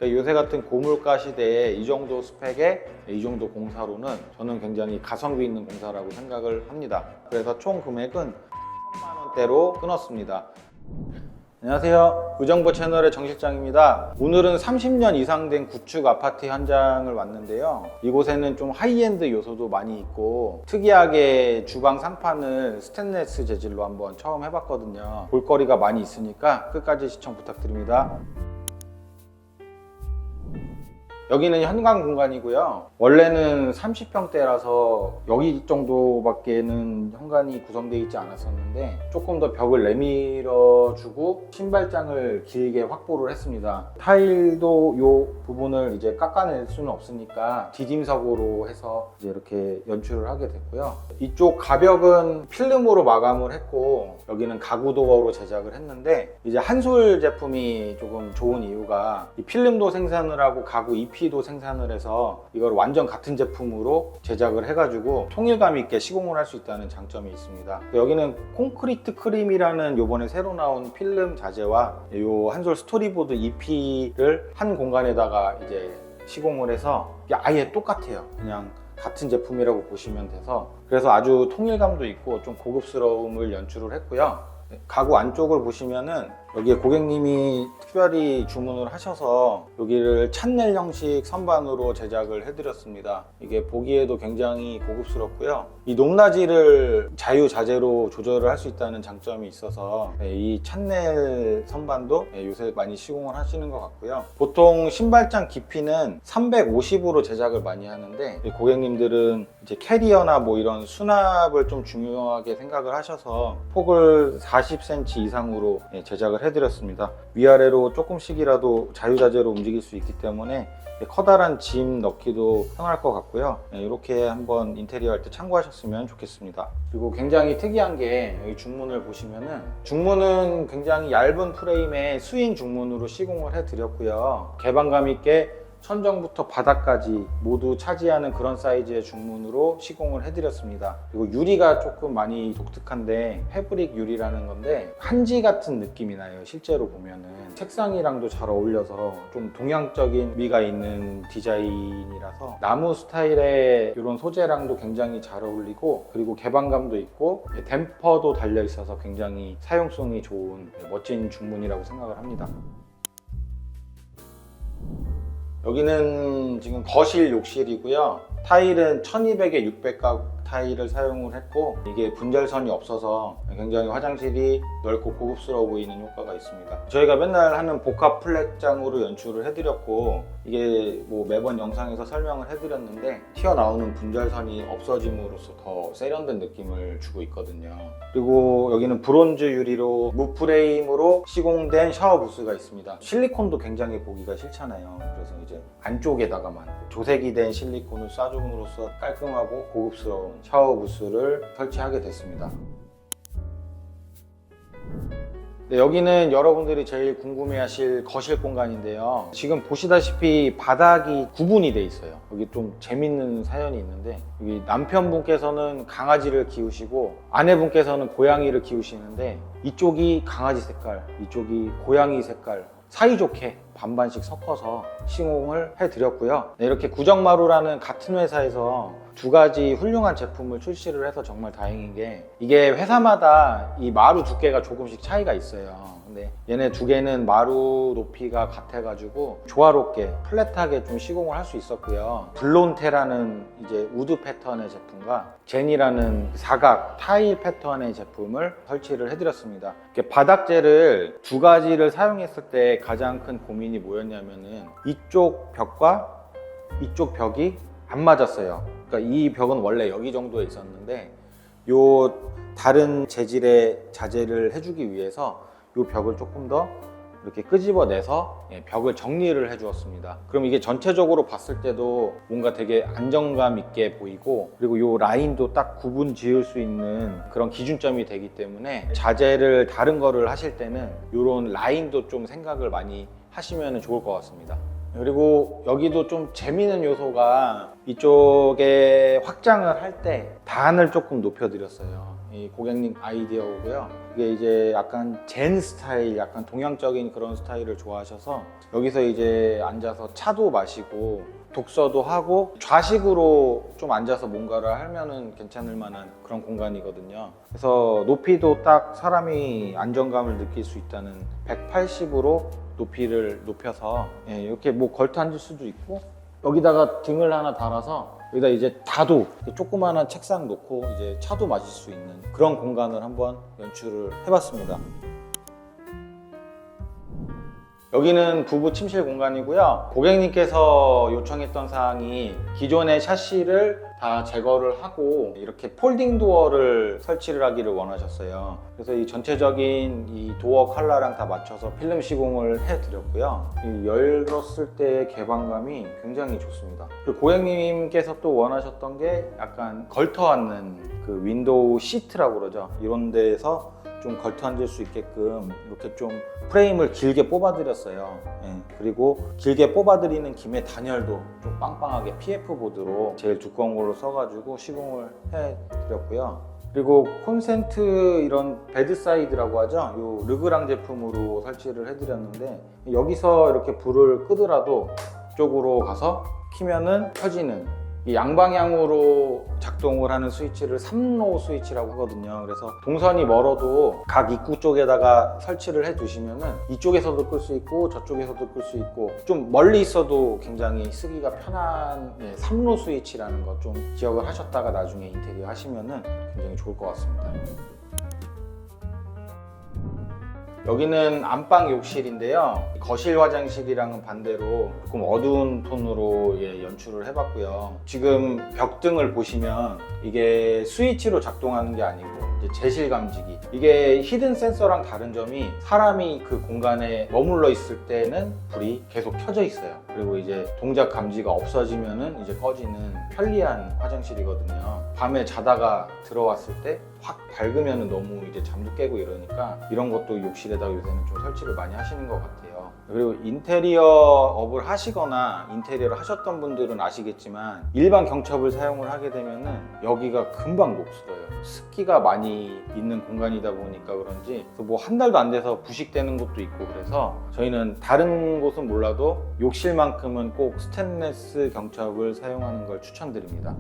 그러니까 요새 같은 고물가 시대에 이 정도 스펙에 이 정도 공사로는 저는 굉장히 가성비 있는 공사라고 생각을 합니다. 그래서 총 금액은 3천만 원대로 끊었습니다. 안녕하세요. 의정부 채널의 정 실장입니다. 오늘은 30년 이상 된 구축 아파트 현장을 왔는데요. 이곳에는 좀 하이엔드 요소도 많이 있고 특이하게 주방 상판을 스테인리스 재질로 한번 처음 해봤거든요. 볼거리가 많이 있으니까 끝까지 시청 부탁드립니다. 여기는 현관 공간이고요. 원래는 30평대라서 여기 정도밖에는 현관이 구성되어 있지 않았었는데 조금 더 벽을 내밀어 주고 신발장을 길게 확보를 했습니다. 타일도 이 부분을 이제 깎아낼 수는 없으니까 디딤석으로 해서 이제 이렇게 연출을 하게 됐고요. 이쪽 가벽은 필름으로 마감을 했고 여기는 가구 도어로 제작을 했는데 이제 한솔 제품이 조금 좋은 이유가 이 필름도 생산을 하고 가구 EP도 생산을 해서 이걸 완전 같은 제품으로 제작을 해가지고 통일감 있게 시공을 할 수 있다는 장점이 있습니다. 여기는 콘크리트 크림이라는 요번에 새로 나온 필름 자재와 요 한솔 스토리보드 EP를 한 공간에다가 이제 시공을 해서 아예 똑같아요. 그냥 같은 제품이라고 보시면 돼서 그래서 아주 통일감도 있고 좀 고급스러움을 연출을 했고요. 가구 안쪽을 보시면은 여기에 고객님이 특별히 주문을 하셔서 여기를 찬넬 형식 선반으로 제작을 해드렸습니다. 이게 보기에도 굉장히 고급스럽고요. 이 높낮이를 자유자재로 조절을 할 수 있다는 장점이 있어서 이 찬넬 선반도 요새 많이 시공을 하시는 것 같고요. 보통 신발장 깊이는 350으로 제작을 많이 하는데 고객님들은 이제 캐리어나 뭐 이런 수납을 좀 중요하게 생각을 하셔서 폭을 40cm 이상으로 제작을 해드렸습니다. 위아래로 조금씩이라도 자유자재로 움직일 수 있기 때문에 커다란 짐 넣기도 편할 것 같고요. 이렇게 한번 인테리어 할 때 참고하셨으면 좋겠습니다. 그리고 굉장히 특이한 게 여기 중문을 보시면은 중문은 굉장히 얇은 프레임의 스윙 중문으로 시공을 해드렸고요. 개방감 있게 천정부터 바닥까지 모두 차지하는 그런 사이즈의 중문으로 시공을 해드렸습니다. 그리고 유리가 조금 많이 독특한데 패브릭 유리라는 건데 한지 같은 느낌이 나요. 실제로 보면은 책상이랑도 잘 어울려서 좀 동양적인 미가 있는 디자인이라서 나무 스타일의 이런 소재랑도 굉장히 잘 어울리고 그리고 개방감도 있고 댐퍼도 달려 있어서 굉장히 사용성이 좋은 멋진 중문이라고 생각을 합니다. 여기는 지금 거실 욕실이고요. 타일은 1200에 600각 타일을 사용을 했고 이게 분절선이 없어서 굉장히 화장실이 넓고 고급스러워 보이는 효과가 있습니다. 저희가 맨날 하는 복합 플랫장으로 연출을 해드렸고 이게 뭐 매번 영상에서 설명을 해드렸는데 튀어나오는 분절선이 없어짐으로써 더 세련된 느낌을 주고 있거든요. 그리고 여기는 브론즈 유리로 무프레임으로 시공된 샤워 부스가 있습니다. 실리콘도 굉장히 보기가 싫잖아요. 그래서 이제 안쪽에다가만 조색이 된 실리콘을 쏴줌으로써 깔끔하고 고급스러운 샤워 부스를 설치하게 됐습니다. 네, 여기는 여러분들이 제일 궁금해하실 거실 공간인데요. 지금 보시다시피 바닥이 구분이 돼 있어요. 여기 좀 재밌는 사연이 있는데 여기 남편분께서는 강아지를 키우시고 아내분께서는 고양이를 키우시는데 이쪽이 강아지 색깔, 이쪽이 고양이 색깔 사이좋게 반반씩 섞어서 시공을 해드렸고요. 네, 이렇게 구정마루라는 같은 회사에서 두 가지 훌륭한 제품을 출시를 해서 정말 다행인 게 이게 회사마다 이 마루 두께가 조금씩 차이가 있어요. 근데 얘네 두 개는 마루 높이가 같아가지고 조화롭게 플랫하게 좀 시공을 할 수 있었고요. 블론테라는 이제 우드 패턴의 제품과 제니라는 사각 타일 패턴의 제품을 설치를 해드렸습니다. 바닥재를 두 가지를 사용했을 때 가장 큰 고민이 뭐였냐면은 이쪽 벽과 이쪽 벽이 안 맞았어요. 그러니까 이 벽은 원래 여기 정도에 있었는데 요 다른 재질의 자재를 해주기 위해서 이 벽을 조금 더 이렇게 끄집어내서 벽을 정리를 해 주었습니다. 그럼 이게 전체적으로 봤을 때도 뭔가 되게 안정감 있게 보이고 그리고 이 라인도 딱 구분 지을 수 있는 그런 기준점이 되기 때문에 자재를 다른 거를 하실 때는 이런 라인도 좀 생각을 많이 하시면 좋을 것 같습니다. 그리고 여기도 좀 재미있는 요소가 이쪽에 확장을 할 때 단을 조금 높여드렸어요. 이 고객님 아이디어고요. 이게 이제 약간 젠 스타일, 약간 동양적인 그런 스타일을 좋아하셔서 여기서 이제 앉아서 차도 마시고 독서도 하고 좌식으로 좀 앉아서 뭔가를 하면은 괜찮을 만한 그런 공간이거든요. 그래서 높이도 딱 사람이 안정감을 느낄 수 있다는 180으로 높이를 높여서 이렇게 뭐 걸터 앉을 수도 있고, 여기다가 등을 하나 달아서 여기다 이제 다도 조그마한 책상 놓고 이제 차도 마실 수 있는 그런 공간을 한번 연출을 해봤습니다. 여기는 부부 침실 공간이고요. 고객님께서 요청했던 사항이 기존의 샤시를 다 제거를 하고 이렇게 폴딩 도어를 설치를 하기를 원하셨어요. 그래서 이 전체적인 이 도어 컬러랑 다 맞춰서 필름 시공을 해드렸고요. 이 열었을 때의 개방감이 굉장히 좋습니다. 그리고 고객님께서 또 원하셨던 게 약간 걸터 앉는 그 윈도우 시트라고 그러죠. 이런 데에서 좀 걸터 앉을 수 있게끔 이렇게 좀 프레임을 길게 뽑아드렸어요. 그리고 길게 뽑아드리는 김에 단열도 좀 빵빵하게 PF 보드로 제일 두꺼운 걸로 써가지고 시공을 해드렸고요. 그리고 콘센트 이런 베드사이드라고 하죠. 요 르그랑 제품으로 설치를 해드렸는데 여기서 이렇게 불을 끄더라도 이쪽으로 가서 키면은 켜지는, 이 양방향으로 작동을 하는 스위치를 3로 스위치라고 하거든요. 그래서 동선이 멀어도 각 입구 쪽에다가 설치를 해 두시면은 이쪽에서도 끌 수 있고 저쪽에서도 끌 수 있고, 좀 멀리 있어도 굉장히 쓰기가 편한 3로 스위치라는 거 좀 기억을 하셨다가 나중에 인테리어 하시면은 굉장히 좋을 것 같습니다. 여기는 안방 욕실인데요. 거실 화장실이랑은 반대로 조금 어두운 톤으로 연출을 해봤고요. 지금 벽등을 보시면 이게 스위치로 작동하는 게 아니고 이제 제실 감지기, 이게 히든 센서랑 다른 점이 사람이 그 공간에 머물러 있을 때는 불이 계속 켜져 있어요. 그리고 이제 동작 감지가 없어지면은 이제 꺼지는 편리한 화장실이거든요. 밤에 자다가 들어왔을 때 확 밝으면 너무 이제 잠도 깨고 이러니까 이런 것도 욕실에다가 요새는 좀 설치를 많이 하시는 것 같아요. 그리고 인테리어 업을 하시거나 인테리어를 하셨던 분들은 아시겠지만 일반 경첩을 사용을 하게 되면은 여기가 금방 녹슬어요. 습기가 많이 있는 공간이다 보니까 그런지 뭐 한 달도 안 돼서 부식되는 곳도 있고, 그래서 저희는 다른 곳은 몰라도 욕실만큼은 꼭 스테인리스 경첩을 사용하는 걸 추천드립니다.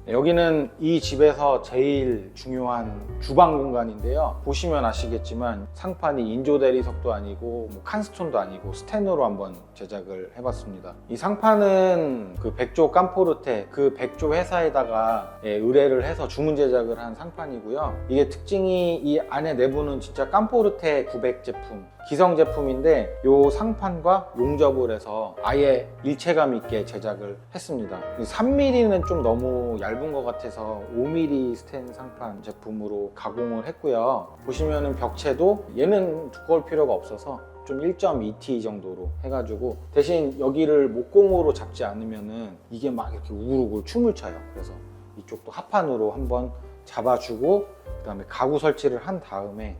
여기는 이 집에서 제일 중요한 주방 공간인데요. 보시면 아시겠지만 상판이 인조 대리석도 아니고 뭐 칸스톤도 아니고 스텐으로 한번 제작을 해봤습니다. 이 상판은 그 백조 깜포르테, 그 백조 회사에다가 의뢰를 해서 주문 제작을 한 상판이고요. 이게 특징이 이 안에 내부는 진짜 깜포르테 900 제품, 기성 제품인데 이 상판과 용접을 해서 아예 일체감 있게 제작을 했습니다. 3mm는 좀 너무 얇은 것 같아서 5mm 스텐 상판 제품으로 가공을 했고요. 보시면은 벽체도 얘는 두꺼울 필요가 없어서 좀 1.2T 정도로 해가지고, 대신 여기를 목공으로 잡지 않으면은 이게 막 이렇게 우글우글 춤을 춰요. 그래서 이쪽도 합판으로 한번 잡아주고 그 다음에 가구 설치를 한 다음에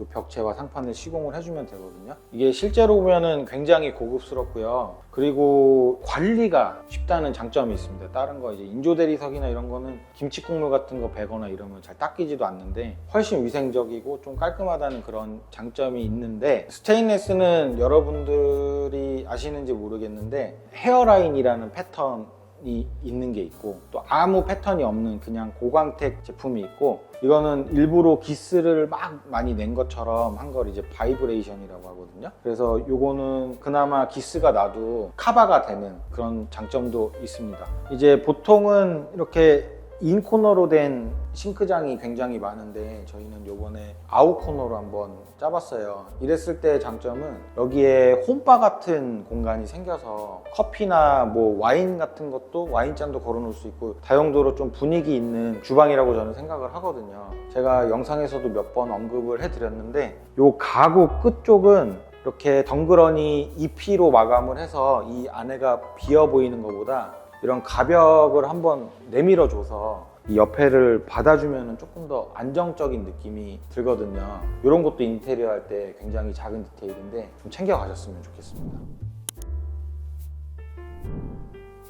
이 벽체와 상판을 시공을 해주면 되거든요. 이게 실제로 보면은 굉장히 고급스럽고요. 그리고 관리가 쉽다는 장점이 있습니다. 다른 거 이제 인조 대리석이나 이런 거는 김치 국물 같은 거 베거나 이러면 잘 닦이지도 않는데 훨씬 위생적이고 좀 깔끔하다는 그런 장점이 있는데, 스테인리스는 여러분들이 아시는지 모르겠는데 헤어라인이라는 패턴이 있는 게 있고 또 아무 패턴이 없는 그냥 고광택 제품이 있고, 이거는 일부러 기스를 막 많이 낸 것처럼 한 걸 이제 바이브레이션이라고 하거든요. 그래서 요거는 그나마 기스가 나도 커버가 되는 그런 장점도 있습니다. 이제 보통은 이렇게 인코너로 된 싱크장이 굉장히 많은데 저희는 요번에 아웃코너로 한번 짜봤어요. 이랬을 때 장점은 여기에 홈바 같은 공간이 생겨서 커피나 뭐 와인 같은 것도, 와인잔도 걸어놓을 수 있고 다용도로 좀 분위기 있는 주방이라고 저는 생각을 하거든요. 제가 영상에서도 몇 번 언급을 해드렸는데 요 가구 끝쪽은 이렇게 덩그러니 EP로 마감을 해서 이 안에가 비어 보이는 것보다 이런 가벽을 한번 내밀어줘서 이 옆에를 받아주면 조금 더 안정적인 느낌이 들거든요. 이런 것도 인테리어 할 때 굉장히 작은 디테일인데 좀 챙겨가셨으면 좋겠습니다.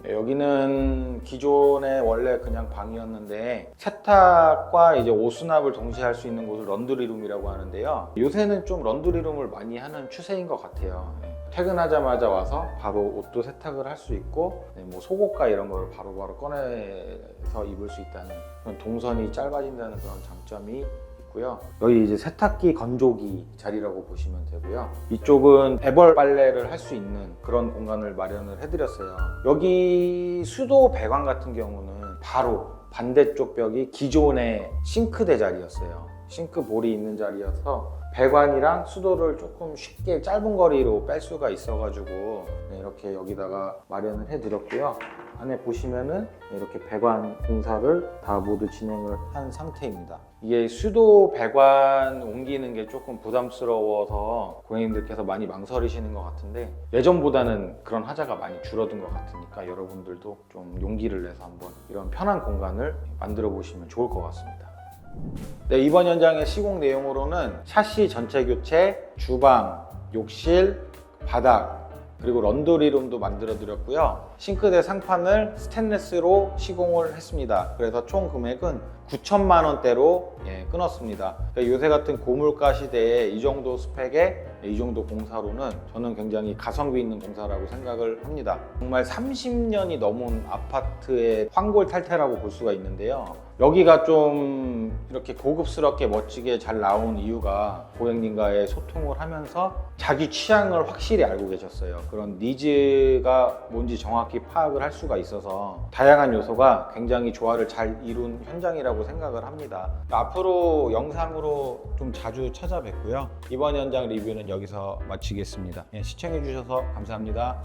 네, 여기는 기존에 원래 그냥 방이었는데 세탁과 이제 옷 수납을 동시에 할 수 있는 곳을 런드리룸이라고 하는데요. 요새는 좀 런드리룸을 많이 하는 추세인 것 같아요. 네, 퇴근하자마자 와서 바로 옷도 세탁을 할 수 있고 네, 뭐 속옷과 이런 걸 바로바로 꺼내서 입을 수 있다는 그런 동선이 짧아진다는 그런 장점이 있고요. 여기 이제 세탁기 건조기 자리라고 보시면 되고요. 이쪽은 애벌 빨래를 할 수 있는 그런 공간을 마련을 해드렸어요. 여기 수도 배관 같은 경우는 바로 반대쪽 벽이 기존의 싱크대 자리였어요. 싱크볼이 있는 자리여서 배관이랑 수도를 조금 쉽게 짧은 거리로 뺄 수가 있어가지고 네, 이렇게 여기다가 마련을 해드렸고요. 안에 보시면은 이렇게 배관 공사를 다 모두 진행을 한 상태입니다. 이게 수도 배관 옮기는 게 조금 부담스러워서 고객님들께서 많이 망설이시는 것 같은데 예전보다는 그런 하자가 많이 줄어든 것 같으니까 여러분들도 좀 용기를 내서 한번 이런 편한 공간을 만들어 보시면 좋을 것 같습니다. 네, 이번 현장의 시공 내용으로는 샤시 전체 교체, 주방, 욕실, 바닥 그리고 런드리룸도 만들어 드렸고요. 싱크대 상판을 스테인리스로 시공을 했습니다. 그래서 총 금액은 9천만 원대로 끊었습니다. 그러니까 요새 같은 고물가 시대에 이 정도 스펙에 이 정도 공사로는 저는 굉장히 가성비 있는 공사라고 생각을 합니다. 정말 30년이 넘은 아파트의 황골탈태라고 볼 수가 있는데요. 여기가 좀 이렇게 고급스럽게 멋지게 잘 나온 이유가 고객님과의 소통을 하면서 자기 취향을 확실히 알고 계셨어요. 그런 니즈가 뭔지 정확히 파악을 할 수가 있어서 다양한 요소가 굉장히 조화를 잘 이룬 현장이라고 생각을 합니다. 앞으로 영상으로 좀 자주 찾아뵙고요. 이번 현장 리뷰는 여기서 마치겠습니다. 시청해 주셔서 감사합니다.